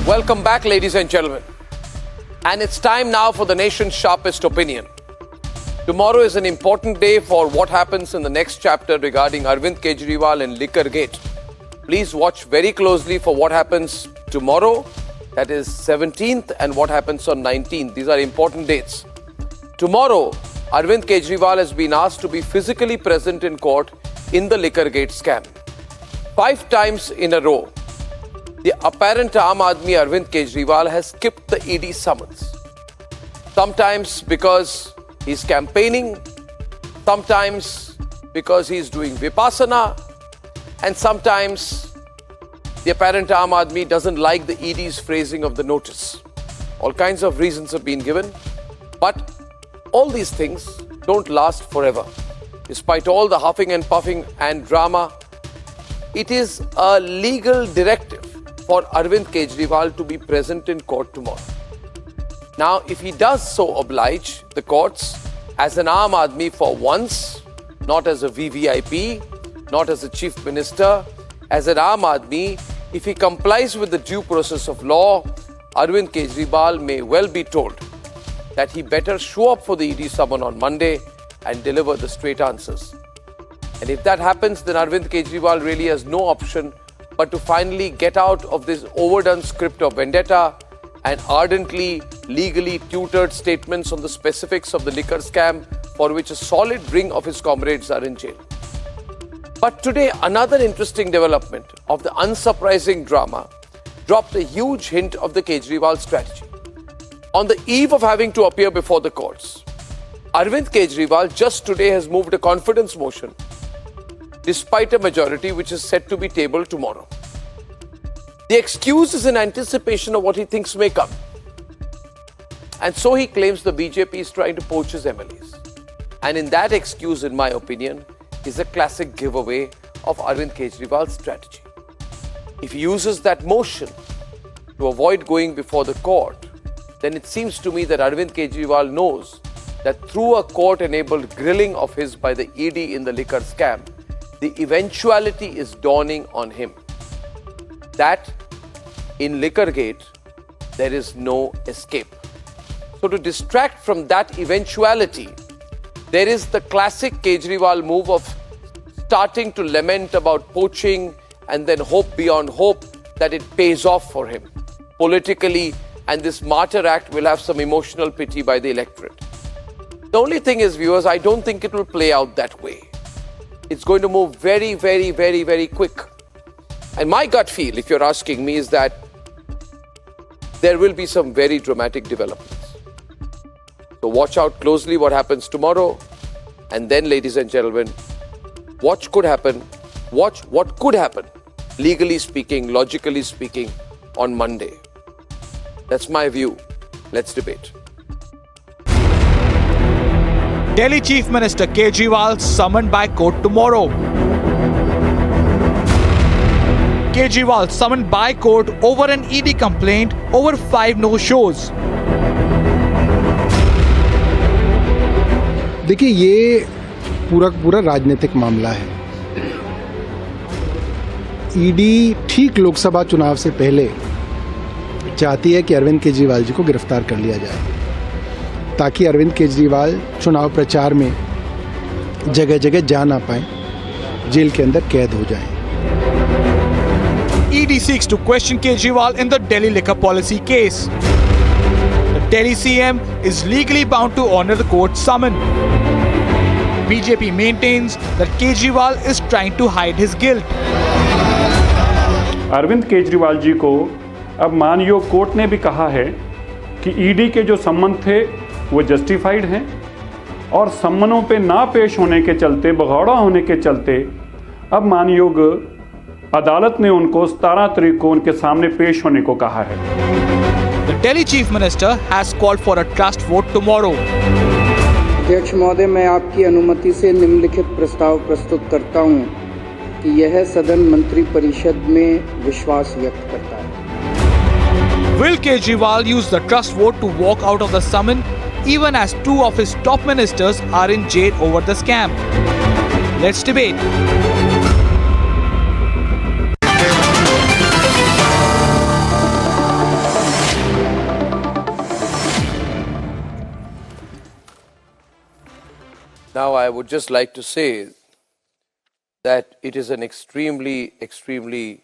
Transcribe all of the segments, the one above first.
Welcome back, ladies and gentlemen. And it's time now for the nation's sharpest opinion. Tomorrow is an important day for what happens in the next chapter regarding Arvind Kejriwal and Liquorgate. Please watch very closely for what happens tomorrow, that is 17th, and what happens on 19th. These are important dates. Tomorrow, Arvind Kejriwal has been asked to be physically present in court in the Liquorgate scam. 5 times in a row, the apparent Aam Aadmi Arvind Kejriwal has skipped the ED summons. Sometimes because he's campaigning, sometimes because he's doing Vipassana, and sometimes the apparent Aam Aadmi doesn't like the ED's phrasing of the notice. All kinds of reasons have been given, but all these things don't last forever. Despite all the huffing and puffing and drama, it is a legal directive for Arvind Kejriwal to be present in court tomorrow. Now, if he does so oblige the courts as an Aam Aadmi for once, not as a VVIP, not as a chief minister, as an Aam Aadmi, if he complies with the due process of law, Arvind Kejriwal may well be told that he better show up for the ED summon on Monday and deliver the straight answers. And if that happens, then Arvind Kejriwal really has no option but to finally get out of this overdone script of vendetta and ardently, legally tutored statements on the specifics of the liquor scam for which a solid ring of his comrades are in jail. But today, another interesting development of the unsurprising drama dropped a huge hint of the Kejriwal strategy. On the eve of having to appear before the courts, Arvind Kejriwal just today has moved a confidence motion despite a majority which is set to be tabled tomorrow. The excuse is in anticipation of what he thinks may come. And so he claims the BJP is trying to poach his MLAs. And in that excuse, in my opinion, is a classic giveaway of Arvind Kejriwal's strategy. If he uses that motion to avoid going before the court, then it seems to me that Arvind Kejriwal knows that through a court-enabled grilling of his by the ED in the liquor scam, the eventuality is dawning on him that in Liquorgate, there is no escape. So to distract from that eventuality, there is the classic Kejriwal move of starting to lament about poaching and then hope beyond hope that it pays off for him politically, and this martyr act will have some emotional pity by the electorate. The only thing is, viewers, I don't think it will play out that way. It's going to move very, very, very, very quick. And my gut feel, if you're asking me, is that there will be some very dramatic developments. So watch out closely what happens tomorrow. And then, ladies and gentlemen, watch what could happen, legally speaking, logically speaking, on Monday. That's my view. Let's debate. Delhi Chief Minister Kejriwal summoned by court tomorrow. Kejriwal summoned by court over an ED complaint over 5 no-shows. देखिए, ये पूरा राजनीतिक मामला है. ED ठीक लोकसभा चुनाव से पहले चाहती है कि अरविंद केजरीवाल जी को गिरफ्तार कर लिया जाए, ताकि अरविंद केजरीवाल चुनाव प्रचार में जगह जगह जा ना पाए, जेल के अंदर कैद हो जाएं. ED seeks to question Kejriwal in the Delhi liquor policy case. The Delhi CM is legally bound to honor the court summon. BJP maintains that Kejriwal is trying to hide his guilt. Arvind Kejriwal ji को अब मानयोग court ने भी कहा है कि ED के जो सम्मन थे वो जस्टिफाइड हैं, और सम्मनों पे ना पेश होने के चलते, भगौड़ा होने के चलते, अब मानयोग अदालत ने उनको 17 तारीख को उनके सामने पेश होने को कहा है. The Delhi Chief Minister has called for a trust vote tomorrow. अध्यक्ष महोदय, मैं आपकी अनुमति से निम्नलिखित प्रस्ताव प्रस्तुत करता हूं कि यह सदन मंत्री परिषद में विश्वास व्यक्त करता है. Will Kejriwal use the trust vote to walk out of the summon even as 2 of his top ministers are in jail over the scam? Let's debate. Now, I would just like to say that it is an extremely, extremely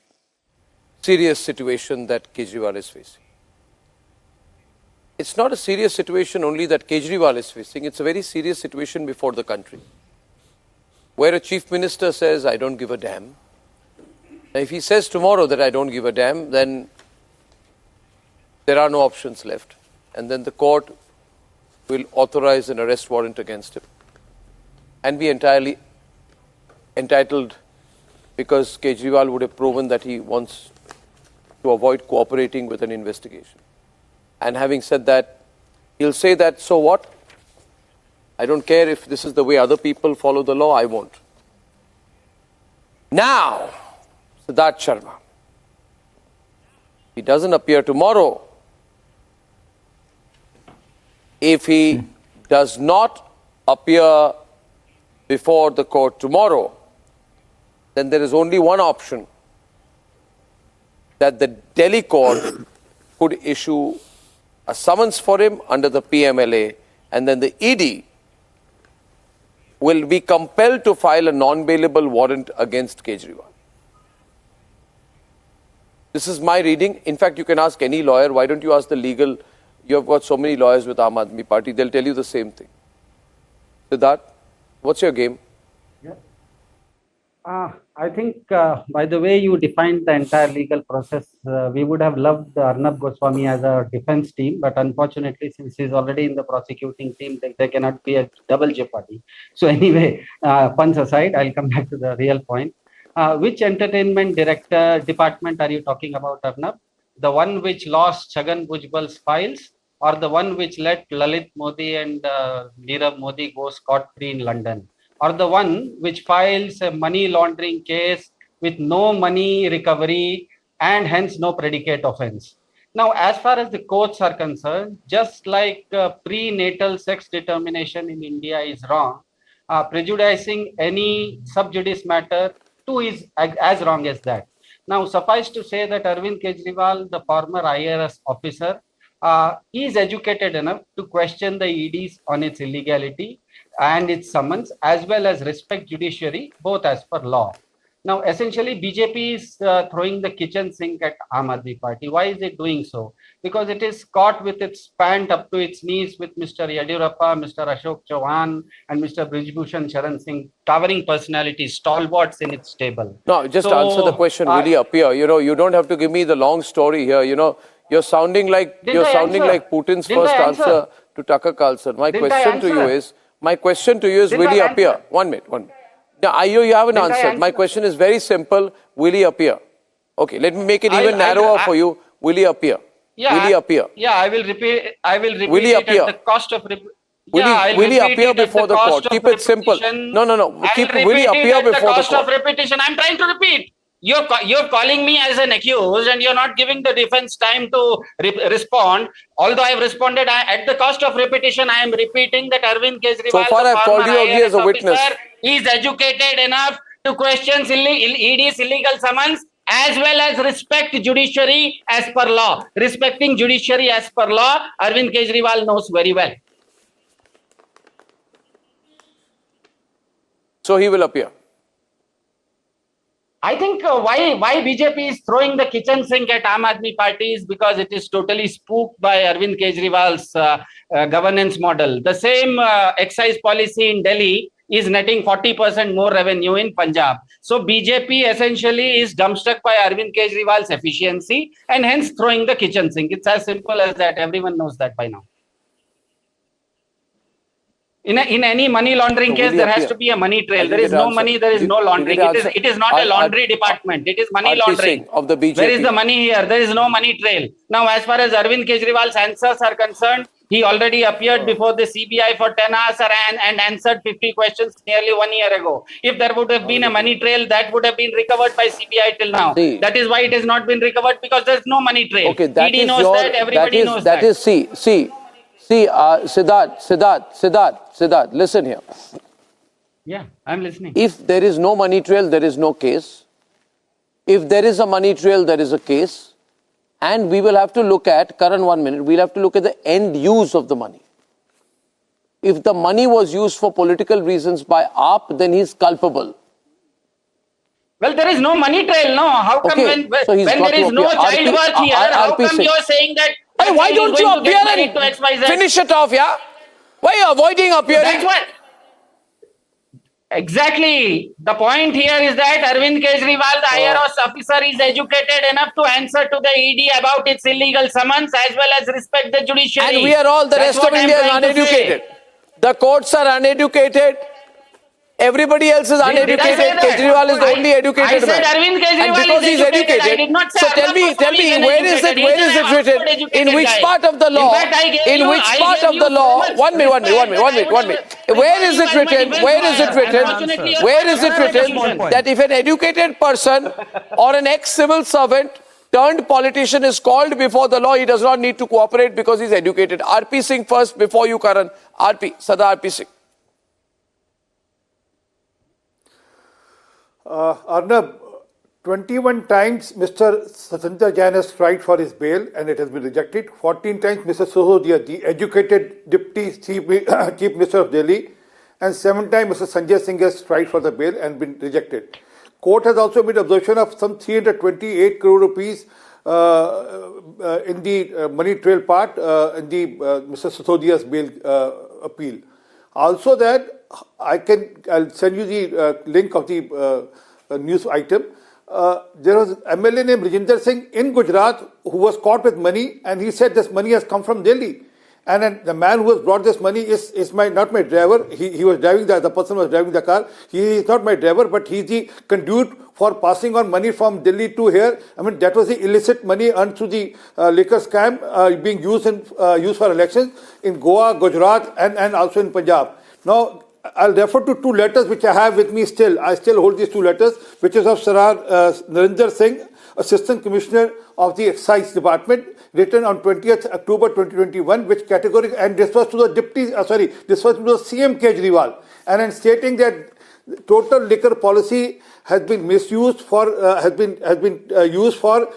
serious situation that Kejriwal is facing. It's not a serious situation only that Kejriwal is facing, it's a very serious situation before the country, where a chief minister says, I don't give a damn. Now, if he says tomorrow that I don't give a damn, then there are no options left. And then the court will authorize an arrest warrant against him and be entirely entitled, because Kejriwal would have proven that he wants to avoid cooperating with an investigation. And having said that, he'll say that, so what? I don't care if this is the way other people follow the law, I won't. Now, Siddharth Sharma, he doesn't appear tomorrow. If he does not appear before the court tomorrow, then there is only one option, that the Delhi court could issue a summons for him under the PMLA, and then the ED will be compelled to file a non-bailable warrant against Kejriwal. This is my reading. In fact, you can ask any lawyer. Why don't you ask the legal? You have got so many lawyers with Aam Aadmi Party. They'll tell you the same thing. Siddharth, what's your game? I think by the way you defined the entire legal process, we would have loved Arnab Goswami as a defense team, but unfortunately, since he's already in the prosecuting team, there cannot be a double jeopardy. So anyway, puns aside, I'll come back to the real point. Which entertainment department are you talking about, Arnab? The one which lost Chhagan Bhujbal's files, or the one which let Lalit Modi and Nirav Modi go scot-free in London? Or the one which files a money laundering case with no money recovery and hence no predicate offense? Now, as far as the courts are concerned, just like prenatal sex determination in India is wrong, prejudicing any sub judice matter too is as wrong as that. Now, suffice to say that Arvind Kejriwal, the former IRS officer, is educated enough to question the EDs on its illegality and its summons, as well as respect judiciary, both as per law. Now, essentially, BJP is throwing the kitchen sink at Aam Aadmi Party. Why is it doing so? Because it is caught with its pant up to its knees with Mr. Yadurappa, Mr. Ashok Chauhan, and Mr. Brijbhushan Sharan Singh, towering personalities, stalwarts in its stable. No, just answer the question. Will he appear? You don't have to give me the long story here. You're sounding like Putin's first answer to Tucker Carlson. My question to you is, will he appear? 1 minute. Now, you haven't answered. My question is very simple. Will he appear? Okay, let me make it even narrower for you. Will he appear? Yeah, will he appear? Yeah, I will repeat will he appear? At the cost of... Will he appear before the court? Keep it simple. No. Will he appear before the court? Of repetition. I'm trying to repeat. You're calling me as an accused and you're not giving the defense time to respond. Although I've responded, at the cost of repetition, I am repeating that Arvind Kejriwal, so far I've called you only as a witness, is educated enough to question ED's illegal summons, as well as respect judiciary as per law. Respecting judiciary as per law, Arvind Kejriwal knows very well. So he will appear. I think why BJP is throwing the kitchen sink at Aam Aadmi Party is because it is totally spooked by Arvind Kejriwal's governance model. The same excise policy in Delhi is netting 40% more revenue in Punjab. So BJP essentially is dumbstruck by Arvind Kejriwal's efficiency and hence throwing the kitchen sink. It's as simple as that. Everyone knows that by now. In any money laundering case, there has to be a money trail. There is no money, there is no laundering. It is not a laundry department. It is money laundering. Of the BJP. Where is the money here? There is no money trail. Now, as far as Arvind Kejriwal's answers are concerned, he already appeared before the CBI for 10 hours and answered 50 questions nearly 1 year ago. If there would have been a money trail, that would have been recovered by CBI till now. That is why it has not been recovered, because there is no money trail. Okay, that ED knows that, everybody knows that. Siddharth, listen here. Yeah, I'm listening. If there is no money trail, there is no case. If there is a money trail, there is a case. And we will have to look at, Karan, 1 minute, we'll have to look at the end use of the money. if the money was used for political reasons by AAP, then he's culpable. Well, there is no money trail, no. How come Okay, when so he's got there to is no appear. child birth here, how RP come Singh. you're saying that? Hey, why he's don't you going to appear get married to and XYZ? finish it off, yeah? Why are you avoiding appearing? That's what. Exactly. The point here is that Arvind Kejriwal, the IRS officer, is educated enough to answer to the ED about its illegal summons as well as respect the judiciary. And we are all, the That's rest of what I'm India is trying to uneducated. say. The courts are uneducated. Everybody else is Did I say uneducated. that? Kejriwal is the only educated I said man. Arvind Kejriwal And because is he's educated. educated, I did not say so tell Arnab me, Goswami is where is it? uneducated. Where He's is an it written? Oxford educated In which guy. part of the In law? fact, I gave In you- which I part gave of you the so law? much One minute. respect. Where is it written? Where is it written? Where is it written that if an educated person or an ex-civil servant turned politician is called before the law, he does not need to cooperate because he's educated? RP Singh first before you, Karan. Sada RP Singh. Arnab, 21 times Mr. Sanjay Jain has tried for his bail and it has been rejected. 14 times Mr. Sohodia, the educated deputy chief minister of Delhi, and 7 times Mr. Sanjay Singh has tried for the bail and been rejected. Court has also made observation of some 328 crore rupees in the money trail part in the Mr. Sisodia's bail appeal. Also that I'll send you the link of the news item. There was MLA named Rajinder Singh in Gujarat who was caught with money, and he said this money has come from Delhi. And then the man who has brought this money is not my driver. He was driving the person was driving the car. He is not my driver, but he's the conduit for passing on money from Delhi to here. I mean, that was the illicit money earned through the liquor scam being used for elections in Goa, Gujarat, and also in Punjab. Now, I'll refer to 2 letters which I have with me still. I still hold these 2 letters, which is of Sarar Narinder Singh, Assistant Commissioner of the Excise Department, written on 20th October 2021, which category, and this was to the this was to the CM Kejriwal, and then stating that total liquor policy has been misused for used for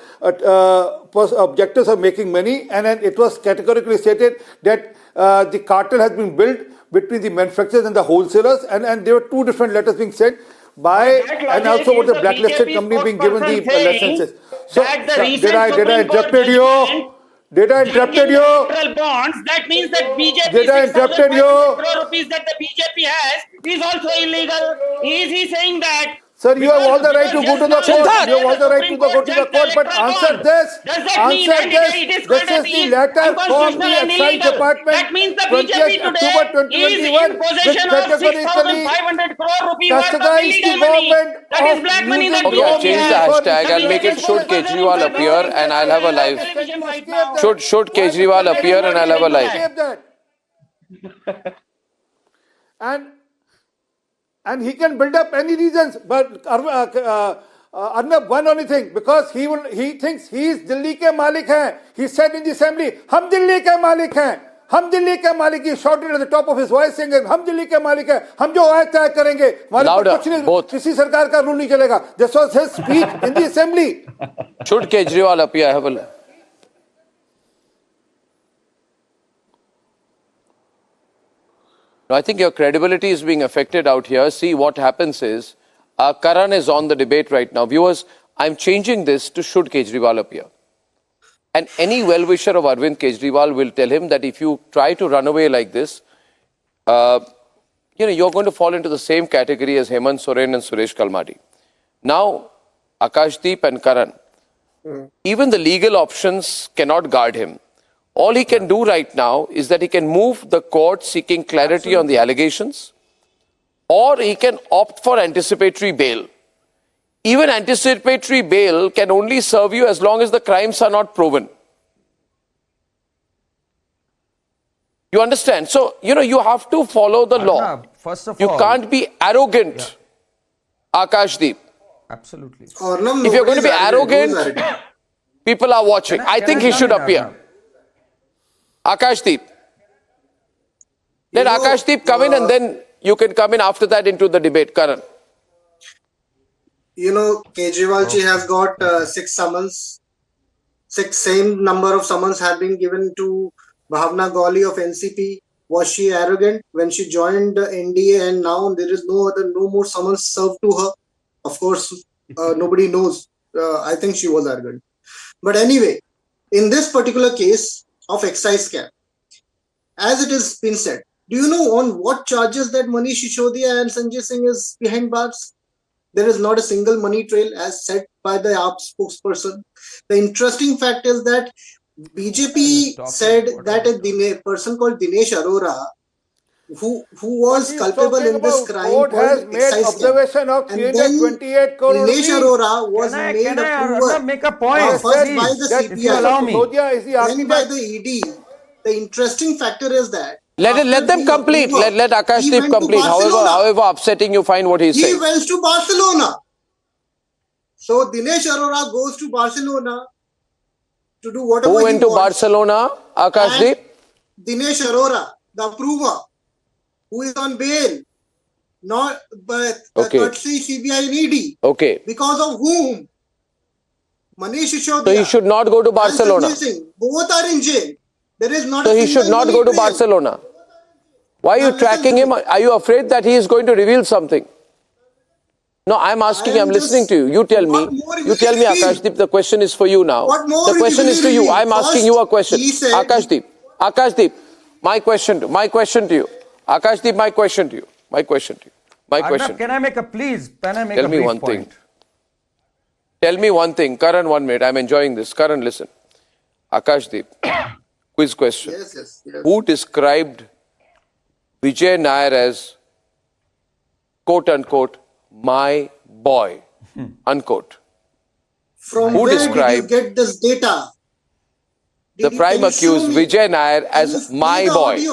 objectives of making money, and then it was categorically stated that the cartel has been built between the manufacturers and the wholesalers, and there were 2 different letters being sent by, and also with the blacklisted company being given the licenses. So, did I interrupted you? Did I interrupted you? Bonds, that means that BJP Did I interrupted you? crore rupees that the BJP has is also illegal. Is he saying that? Sir, you have all the right to go to the court. You have all the right to go to the court, but answer this. Answer this. This is the letter from the Excise Department. That means the BJP today is in possession of 6,500 crore rupees worth of illegal money. That is black money that Okay, I'll change the hashtag. I'll make it should Kejriwal appear and I'll have a live. Should Kejriwal appear and I'll have a live. And he can build up any reasons, but Arnab, one only thing, because he thinks he is Delhi ke Malik hai. He said in the assembly, "Hum Delhi ke Malik hain. Hum Delhi ke Malik." He shouted at the top of his voice saying, "Hum Delhi ke Malik hain. Hum jo aaya तय करेंगे. Louder, both. किसी सरकार का rule नहीं चलेगा." This was his speech in the assembly. Should Kejriwal appear? Have a look. I think your credibility is being affected out here. See, what happens is, Karan is on the debate right now. Viewers, I'm changing this to should Kejriwal appear. And any well-wisher of Arvind Kejriwal will tell him that if you try to run away like this, you're going to fall into the same category as Hemant Soren and Suresh Kalmadi. Now, Akashdeep and Karan, even the legal options cannot guard him. All he can do right now is that he can move the court seeking clarity on the allegations, or he can opt for anticipatory bail. Even anticipatory bail can only serve you as long as the crimes are not proven. You understand? So, you have to follow the law. First of you all, can't be arrogant, Akashdeep. Absolutely. If you're going to be arrogant, people are watching. I think he should appear. Akashdeep. Let Akashdeep come in and then you can come in after that into the debate. Karan. Kejriwal ji has got 6 summons. 6 same number of summons have been given to Bhavna Gawli of NCP, Was she arrogant when she joined the NDA and now there is no more summons served to her? Of course, nobody knows. I think she was arrogant. But anyway, in this particular case of excise scam, as it has been said, do you know on what charges that Manish Sisodiya and Sanjay Singh is behind bars? There is not a single money trail as said by the AAP spokesperson. The interesting fact is that BJP said that a person called Dinesh Arora, who was culpable in this crime Court has called made excise scam. observation of And then 328 crore Dinesh rupees. Arora was Can I, made approver make a point? first by the Please, if you allow me. Sisodiya is the then by architect. the ED. The interesting factor is that Let them complete. Let Akashdeep complete. However upsetting you find what he's he saying. went to Barcelona. So Dinesh Arora goes to Barcelona to do whatever Who he went to wants. Barcelona, Akashdeep? Dinesh Arora, the approver, who is on bail, not but courtesy CBI and ED. Okay. Because of whom? Manish Sisodiya. So he should not go to Barcelona. Both are in jail. There is not. So he should not go to Barcelona. Why are you tracking him? Are you afraid that he is going to reveal something? No, I'm asking, I'm listening to you. You tell me, Akashdeep, the question is for you now. The question is to you. I'm asking you a question. Akashdeep, my question to you. Akashdeep, my question to you. Arnab, can I make a please? Can I make Tell a me brief one point? thing. Tell me one thing. Karan, 1 minute. I'm enjoying this. Karan, listen. Akashdeep, quiz question. Yes. Who described Vijay Nair as, quote unquote, my boy, unquote? From Who where described did you get this data? the prime accused Vijay Nair as my boy?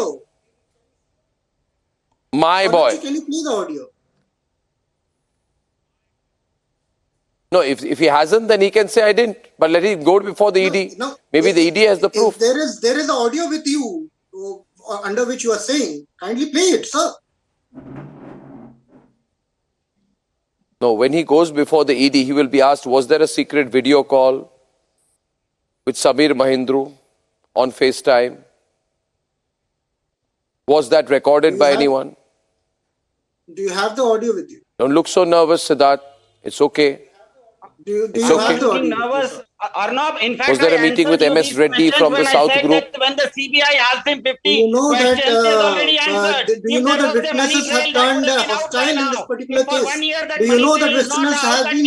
My boy. Can you play the audio? No, if he hasn't, then he can say I didn't. But let him go before the ED. No, Maybe the ED has the proof. There is audio with you under which you are saying. Kindly play it, sir. No, when he goes before the ED, he will be asked, was there a secret video call with Samir Mahindru on FaceTime? Was that recorded by anyone? Do you have the audio with you? Don't look so nervous, Siddharth. It's okay. Do you It's have okay. the audio? Nervous, Arnab. In fact, Was there a meeting with MS Reddy from the South Group? When the CBI asked him 50 Do you know that? questions, he has already answered. Do you know that witnesses have turned hostile in this particular case? Do you know that witnesses have been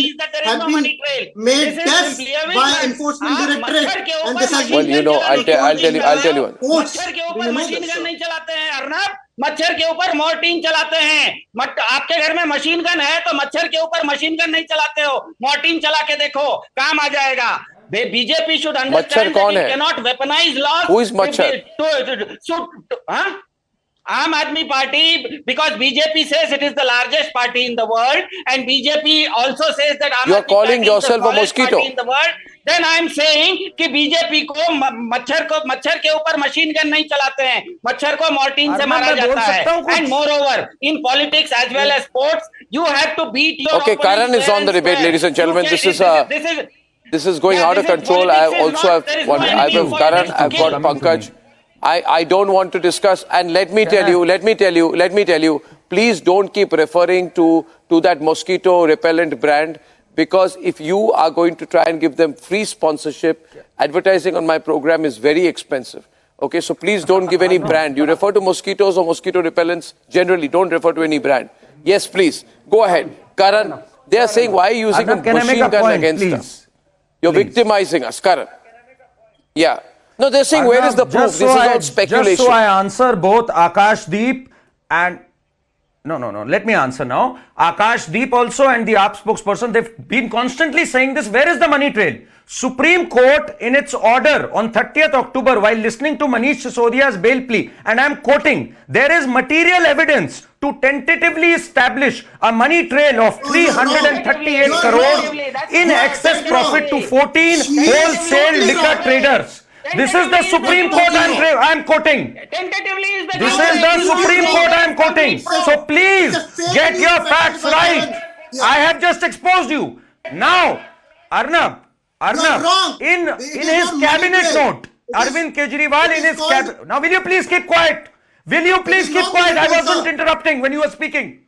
made deaf by enforcement directorate? And this has been. Well, you know, I'll tell you one. मच्छर के ऊपर machine gun नहीं चलाते हैं अर्नब, मच्छर के ऊपर Mortein चलाते हैं। आपके घर में मशीन गन है तो मच्छर के ऊपर मशीन गन नहीं चलाते हो, मॉर्टीन चला के देखो, काम आ जाएगा। BJP should understand that it cannot weaponize laws. Who is Machhar? Aam Aadmi Party, because BJP says it is the largest party in the world, and BJP also says that Aam You are Aadmi calling Party yourself is the a mosquito. party in the world. Then I am saying कि BJP को मच्छर के ऊपर machine gun नहीं चलाते हैं, मच्छर को मॉर्टीन से मारा जाता है. And moreover, in politics as well as sports, you have to beat your. Okay, Karan is on the debate, ladies and gentlemen. This is going out of control. I've got Pankaj. I don't want to discuss, and let me tell you, please don't keep referring to that mosquito repellent brand, because if you are going to try and give them free sponsorship, advertising on my program is very expensive. Okay, so please don't give any brand. You refer to mosquitoes or mosquito repellents, generally don't refer to any brand. Yes, please, go ahead. Karan, they are saying, why are you using a machine gun against us? You're victimizing us, Karan. Yeah. No, they're saying, where is the proof? This is all speculation. Just so I answer both Akashdeep and... No. Let me answer now. Akashdeep also and the AAP spokesperson, they've been constantly saying this. Where is the money trail? Supreme Court in its order on 30th October, while listening to Manish Sisodiya's bail plea, and I'm quoting, there is material evidence to tentatively establish a money trail of 338 crores in excess profit to 14 wholesale liquor traders. This is the Supreme Court I'm quoting. This is the Supreme Court I'm quoting. So please get your facts right. I have just exposed you. Now, Arnab, in his cabinet note, Arvind Kejriwal in his cabinet. Now will you please keep quiet? Will you please keep quiet? I wasn't interrupting when you were speaking.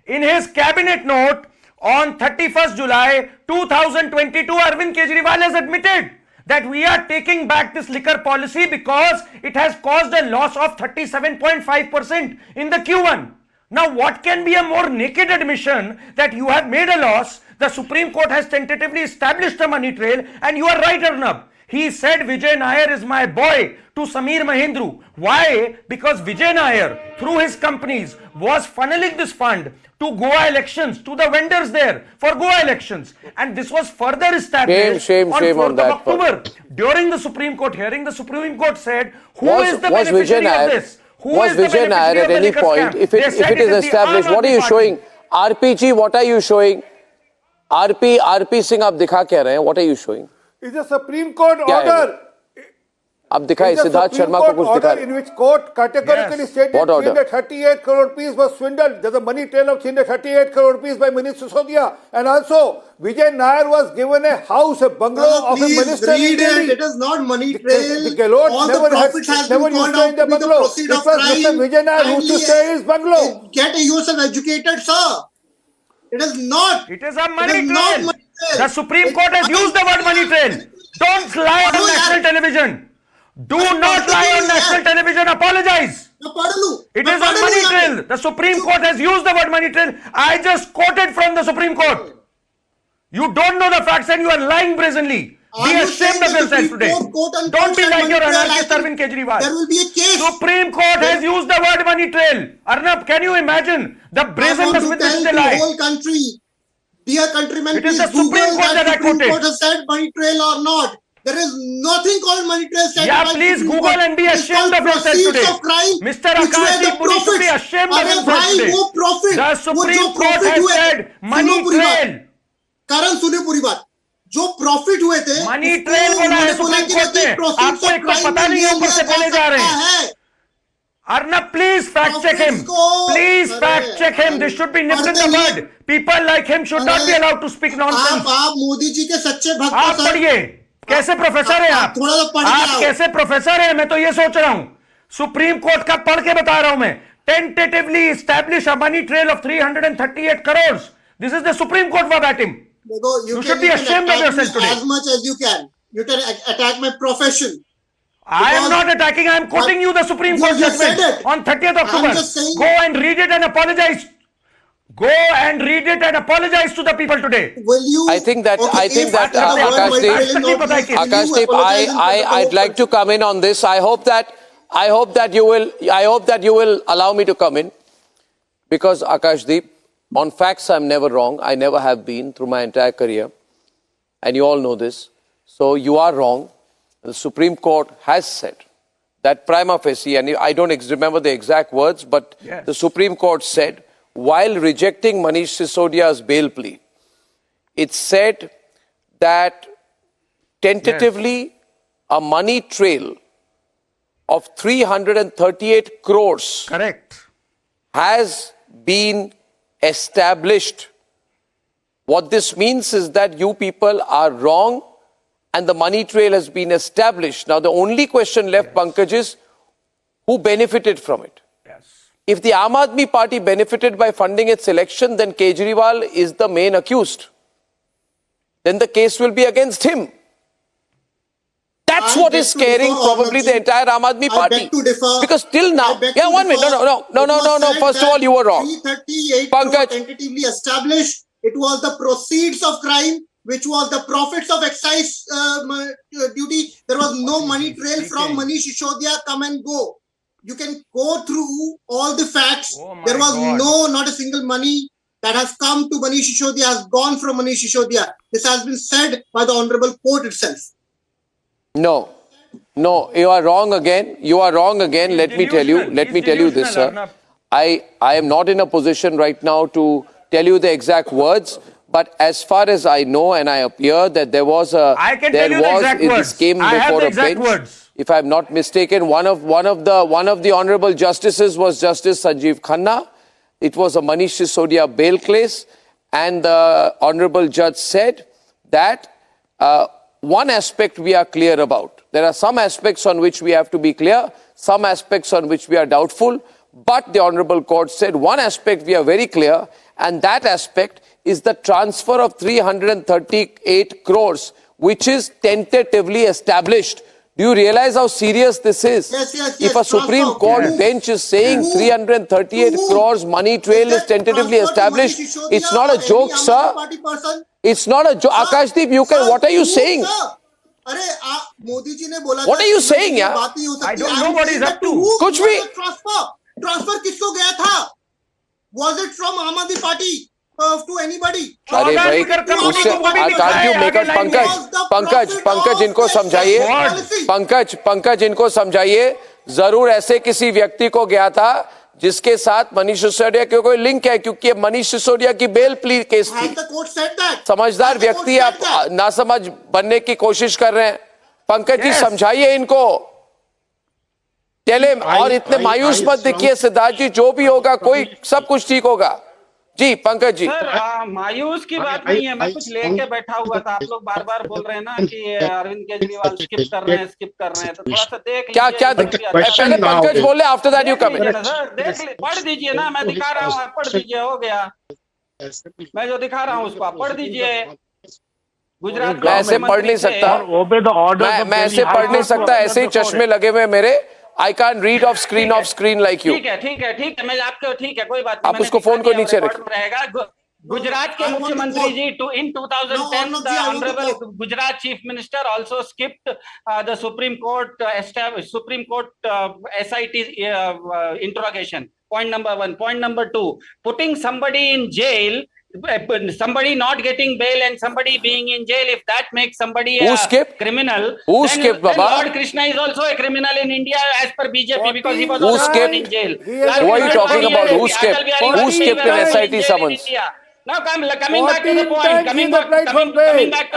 In his cabinet note on 31st July 2022, Arvind Kejriwal has admitted that we are taking back this liquor policy because it has caused a loss of 37.5% in the Q1. Now, what can be a more naked admission that you have made a loss? The Supreme Court has tentatively established a money trail, and you are right, Arnab. He said Vijay Nair is my boy to Sameer Mahindra. Why? Because Vijay Nair, through his companies, was funneling this fund to Goa elections, to the vendors there for Goa elections. And this was further established shame on 4th on of that October. During the Supreme Court hearing, the Supreme Court said, who is the was beneficiary Vijay of Nair, this? Who was is the Vijay Nair beneficiary at of the any liquor point, scam? if They it said is the established, Aam what are Aadmi you Party. showing? RPG, what are you showing? RP Singh आप दिखा क्या रहे हैं? What are you showing? It's a Supreme Court क्या है वो? order. आप दिखाए It's a Siddharth Supreme Sharma को Court कुछ order दिखा in which court categorically Yes. stated What order? 338 crore rupees was swindled. There's a money trail of 338 crore rupees by Manish Sisodia. And also, Vijay Nair was given a house, a bungalow of a Please minister in read Delhi. it. It is not money trail. The Gehlot All never the profits has been never used called to stay out in the to be the bungalow. proceed It of was crime. Mr. Vijay Nair who used to Kindly, stay in his bungalow. Get yourself educated, sir. It is not. It is a It money is not trail. money trail. The Supreme Court has used the word money trail. Don't lie on national television. Do not lie on national television. Apologize. It is a money trail. The Supreme Court has used the word money trail. I just quoted from the Supreme Court. You don't know the facts and you are lying brazenly. Be ashamed of yourself today. Don't be like your anarchist Arvind Kejriwal. There will be a case. Supreme Court has used the word money trail. Arnab, can you imagine the brazenness with which they the lie? whole country, dear countrymen, It is please the Supreme Google Court that I Supreme quoted. Court has said money trail or not. There is nothing called money trail. Yeah, please Google and be ashamed of yourself today. Mr. Akashi Puri should be ashamed of himself today. The Supreme Court has said money trail. कारण सुनिए पूरी बात जो profit हुए थे money trail बोला है supreme court ने आपको एक तो पता नहीं है ऊपर से बोले जा रहे हैं Arnab, please fact check him. Please fact check him. This should be nipped in the bud. People like him should not be allowed to speak nonsense. आप मोदी जी के सच्चे भक्त आप पढ़िए कैसे प्रोफेसर हैं आप थोड़ा सा पढ़ के आप आओ। कैसे प्रोफेसर हैं मैं तो ये सोच रहा हूं सुप्रीम कोर्ट का पढ़ के बता रहा हूं मैं tentatively establish a money trail of 338 crores. This is the Supreme Court verbatim. You should be ashamed of yourself today. As much as you can. You can attack my profession. I am not attacking. I am quoting you the Supreme Court judgment on 30th October. Go and read it and apologize. Go and read it and apologize to the people today. Will you? I think that Akashdeep, I'd like to come in on this. I hope that you will allow me to come in, because Akashdeep, on facts I'm never wrong. I never have been through my entire career, and you all know this. So you are wrong. The Supreme Court has said that prima facie, and I don't remember the exact words, but yes, the Supreme Court said, while rejecting Manish Sisodia's bail plea, it said that tentatively a money trail of 338 crores correct has been established. What this means is that you people are wrong and the money trail has been established. Now the only question left, Pankaj, is who benefited from it? yes If the Aam Aadmi Party benefited by funding its election, then Kejriwal is the main accused. Then the case will be against him. That's what is scaring probably the entire Aam Aadmi Party. Because till now, yeah, 1 minute, no. First of all, you were wrong. 338 Pankaj, tentatively established. It was the proceeds of crime, which was the profits of excise duty. There was no money trail from Manish Sisodiya come and go. You can go through all the facts. There was not a single money that has come to Manish Sisodiya, has gone from Manish Sisodiya. This has been said by the Honorable Court itself. No, you are wrong again. Let me tell you this, sir. I am not in a position right now to tell you the exact words, but as far as I know and I appear that there was this came before a bench. If I am not mistaken, one of the honorable justices was Justice Sanjeev Khanna. It was a Manish Sisodia bail case, and the honorable judge said that one aspect we are clear about, There are some aspects on which we have to be clear, some aspects on which we are doubtful. But the Honorable Court said one aspect we are very clear, and that aspect is the transfer of 338 crores, which is tentatively established. Do you realize how serious this is? Yes. If a Supreme Court bench is saying 338 crores money trail is tentatively established, it's not a joke, sir. It's not a joke. Akashdeep, you can. What are you saying? What are you saying, yeah? I don't know what he's up to. कुछ भी. Transfer किसको गया था? Was it from आम आदमी party to anybody? अरे भाई, उससे can't you make out? Pankaj इनको समझाइए. पंकज इनको समझाइए. जरूर ऐसे किसी व्यक्ति को गया था जिसके साथ मनीष सिसोदिया के कोई लिंक है, क्योंकि मनीष सिसोदिया की बेल प्ली केस थी. समझदार व्यक्ति आप नासमझ बनने की कोशिश कर रहे हैं. पंकज जी समझाइए इनको. टेल और इतने मायूस मत दिखिए सिद्धार्थ जी. जो भी होगा कोई सब कुछ ठीक होगा. जी पंकज जी. सर मायूस की बात नहीं है. मैं कुछ लेके बैठा हुआ था. आप लोग बार बार बोल रहे हैं ना कि अरविंद केजरीवाल स्किप कर रहे हैं. तो थोड़ा सा देख क्या पहले पंकज बोले, आफ्टर दैट यू कम इन. पढ़ दीजिए ना. मैं दिखा रहा हूँ, पढ़ दीजिए. हो गया. मैं जो दिखा रहा हूँ उसको आप पढ़ दीजिए. गुजरात मैं ऐसे पढ़ नहीं सकता. मैं ऐसे पढ़ नहीं सकता. ऐसे ही चश्मे लगे हुए मेरे. I can't read off screen like you. ठीक है. मैं आपको ठीक है, कोई बात नहीं. आप उसको फोन को नीचे रखिए. गुजरात के मुख्यमंत्री जी in 2010 the honorable Gujarat chief minister also skipped the Supreme Court SIT interrogation. Point number 1. Point number 2, putting somebody in jail, somebody not getting bail and somebody being in jail, if that makes somebody a criminal, then Lord Krishna is also a criminal in India as per BJP, because he was also in jail. Who are you talking about? Who skipped an SIT summons? Now coming back to the point. Coming back to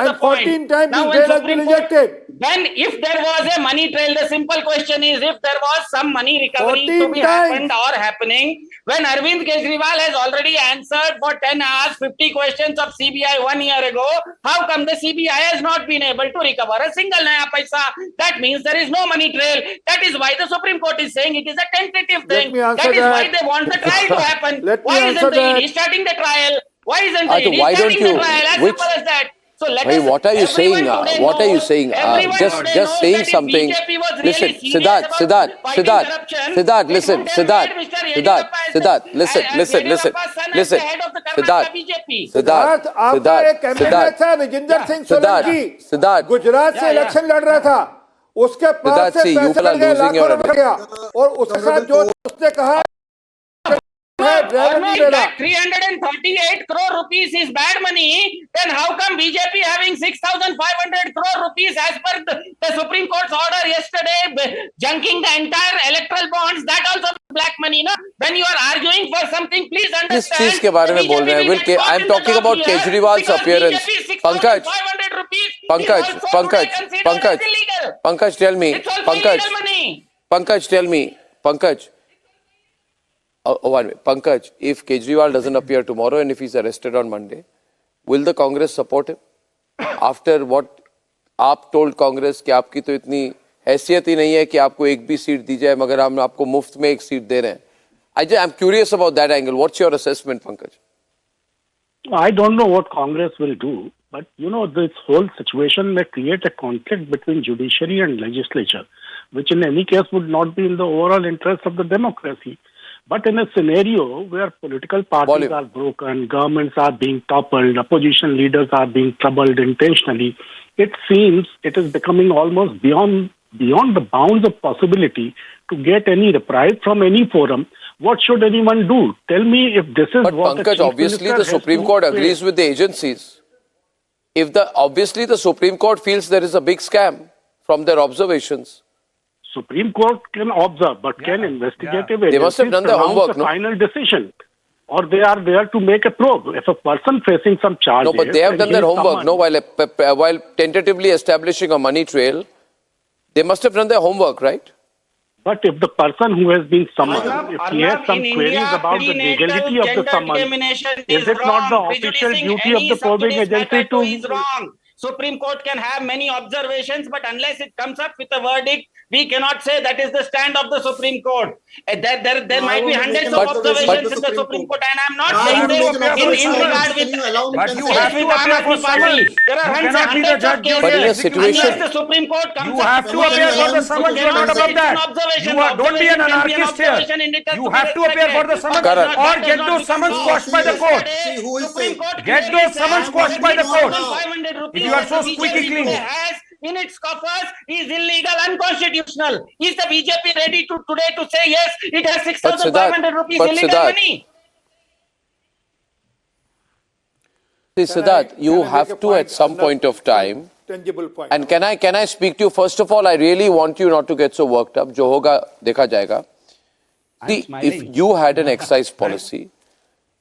the point. 14 times now his bail has been rejected. Then if there was a money trail, the simple question is, if there was some money recovery to be happened or happening, when Arvind Kejriwal has already answered for 10 hours 50 questions of CBI 1 year ago, how come the CBI has not been able to recover a single naya paisa? That means there is no money trail. That is why the Supreme Court is saying it is a tentative thing. That is why they want the trial to happen. Why isn't the ED starting the trial? Why isn't the ED starting the trial? As simple as that. So let us, what are you saying? What are you saying? Just saying something. Listen, Siddharth, listen, Siddharth, Gujarat से election लड़ रहा था. उसके पास से पैसे लाखों रुपए गया और उसके साथ जो उसने कहा 338 crore rupees is bad money, then how come BJP having 6,500 crore rupees as per the Supreme Court's order yesterday, junking the entire electoral bonds? That also black money, no? When you are arguing for something, please understand. इस चीज के बारे में बोल रहे हैं. I am talking about Kejriwal's appearance. Pankaj, tell me. One minute. Pankaj, if Kejriwal doesn't appear tomorrow and if he's arrested on Monday, will the Congress support him? After what आप told Congress कि आपकी तो इतनी हैसियत ही नहीं है कि आपको एक भी सीट दी जाए, मगर हम आपको मुफ्त में एक सीट दे रहे हैं. I'm curious about that angle. What's your assessment, Pankaj? I don't know what Congress will do, but this whole situation may create a conflict between judiciary and legislature, which in any case would not be in the overall interest of the democracy. But in a scenario where political parties are broken, governments are being toppled, opposition leaders are being troubled intentionally, it seems it is becoming almost beyond the bounds of possibility to get any reprise from any forum. What should anyone do? Tell me if this is what Pankaj, obviously the Supreme Court agrees with the agencies. Obviously the Supreme Court feels there is a big scam from their observations. Supreme Court can observe, but can investigative agencies they must have done their homework, the final decision? Or they are there to make a probe. If a person facing some charges... No, but they have done their homework. No, while tentatively establishing a money trail, they must have done their homework, right? But if the person who has been summoned, if he has some queries about the legality of the summons, is it not the official duty of the probing agency to... Supreme Court can have many observations, but unless it comes up with a verdict, we cannot say that is the stand of the Supreme Court. There might be hundreds of observations in the Supreme Court, and I'm not saying this in regard with But you have to appear for summons. There are You cannot be the judge, jury, But in a and executioner. situation- unless the Supreme Court comes You have to appear for the summons. You are not above that. Don't be an anarchist here. You have to appear for the summons Correct. or get those summons quashed by the court. who is saying? Get those summons quashed by the court. If you are so squeaky clean. Has in its coffers is illegal, unconstitutional. Is the BJP ready to today to say yes, it has 6,500 rupees illegal money? See, Siddharth, you have to at some point of time, Tangible point. and can I speak to you? First of all, I really want you not to get so worked up. Jo hoga, dekha jayega. See, if you had an excise policy,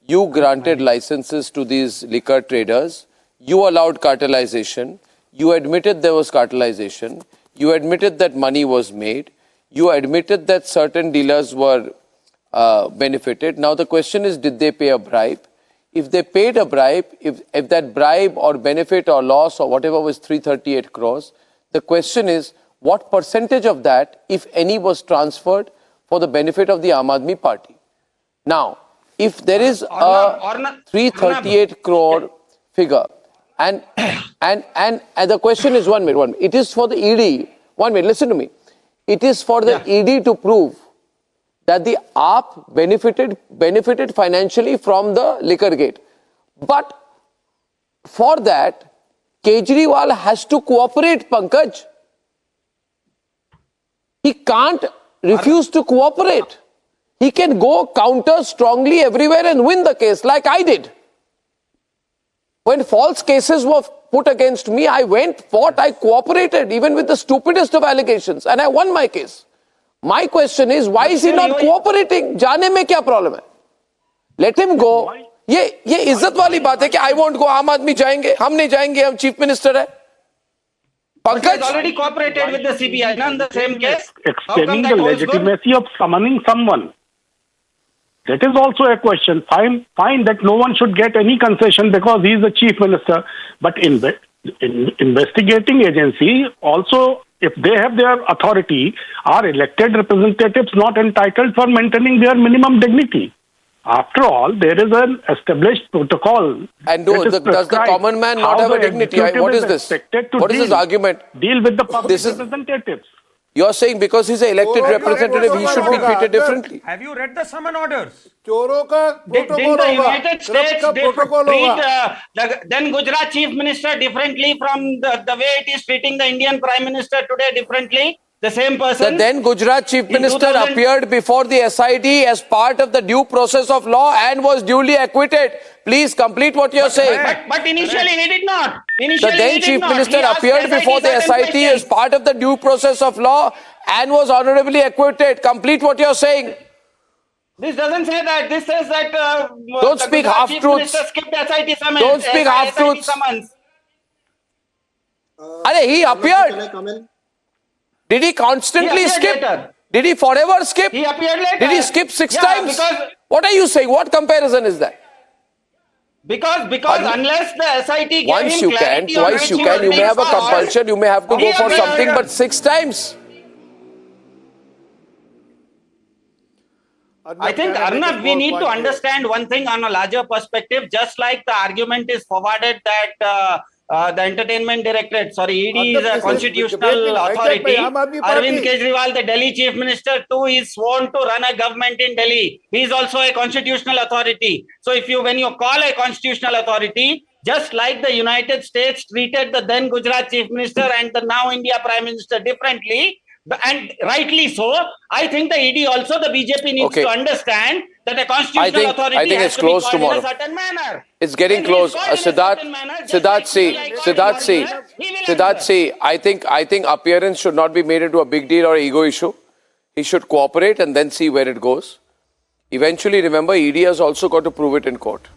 you granted licenses to these liquor traders, you allowed cartelization, you admitted there was cartelization, you admitted that money was made, you admitted that certain dealers were benefited. Now the question is, did they pay a bribe? If they paid a bribe, if that bribe or benefit or loss or whatever was 338 crores, the question is, what percentage of that, if any, was transferred for the benefit of the Aam Aadmi Party? Now, if there is a 338 crore figure, and the question is, one minute, it is for the ED, 1 minute, listen to me. It is for the ED to prove that the AAP benefited financially from the liquor gate. But for that, Kejriwal has to cooperate, Pankaj. He can't refuse to cooperate. He can go counter strongly everywhere and win the case, like I did. When false cases were put against me, I went, fought, I cooperated, even with the stupidest of allegations, and I won my case. My question is, why is he not cooperating? जाने में क्या problem है? Let him go. ये इज्जत वाली बात है कि I won't go, आम आदमी जाएंगे, हम नहीं जाएंगे, हम चीफ मिनिस्टर है. Pankaj has already cooperated with the CBI, in the same case. Extending the legitimacy of summoning someone. That is also a question. Fine that no one should get any concession because he is the chief minister. But in investigating agency, also, if they have their authority, are elected representatives not entitled for maintaining their minimum dignity? After all, there is an established protocol. And does the common man not have a dignity? What is this? What is this argument? Deal with the public representatives. You're saying because he's an elected representative, he should be treated differently. Have you read the summon orders? चोरों का Didn't protocol the होगा, United corrupt States का protocol होगा. treat then Gujarat chief minister differently from the way it is treating the Indian prime minister today differently? The same person? The then Gujarat chief minister appeared before the SIT as part of the due process of law and was duly acquitted. Please complete what you're saying. But initially he did not. The then chief minister appeared before the SIT as part of the due process of law and was honorably acquitted. Complete what you're saying. This doesn't say that. This says that don't speak half-truths. Don't speak half-truths. He appeared. Can I come in? Did he constantly skip? Later. Did he forever skip? He appeared later. Did he skip 6 times? Because what are you saying? What comparison is that? Because unless the SIT gave once him you can, clarity twice you can, you may have a compulsion, you may have to go for something, but 6 times. I think, Arnab, we need to understand one thing on a larger perspective, just like the argument is forwarded that the Entertainment Directorate, ED is a constitutional authority. Arvind Kejriwal, the Delhi Chief Minister too, is sworn to run a government in Delhi. He is also a constitutional authority. So when you call a constitutional authority, just like the United States treated the then Gujarat Chief Minister and the now India Prime Minister differently, and rightly so, I think the ED also, the BJP needs to understand that a constitutional authority has to be called in a certain manner. It's getting close. Siddharth, I think appearance should not be made into a big deal or ego issue. He should cooperate and then see where it goes. Eventually, remember, ED has also got to prove it in court.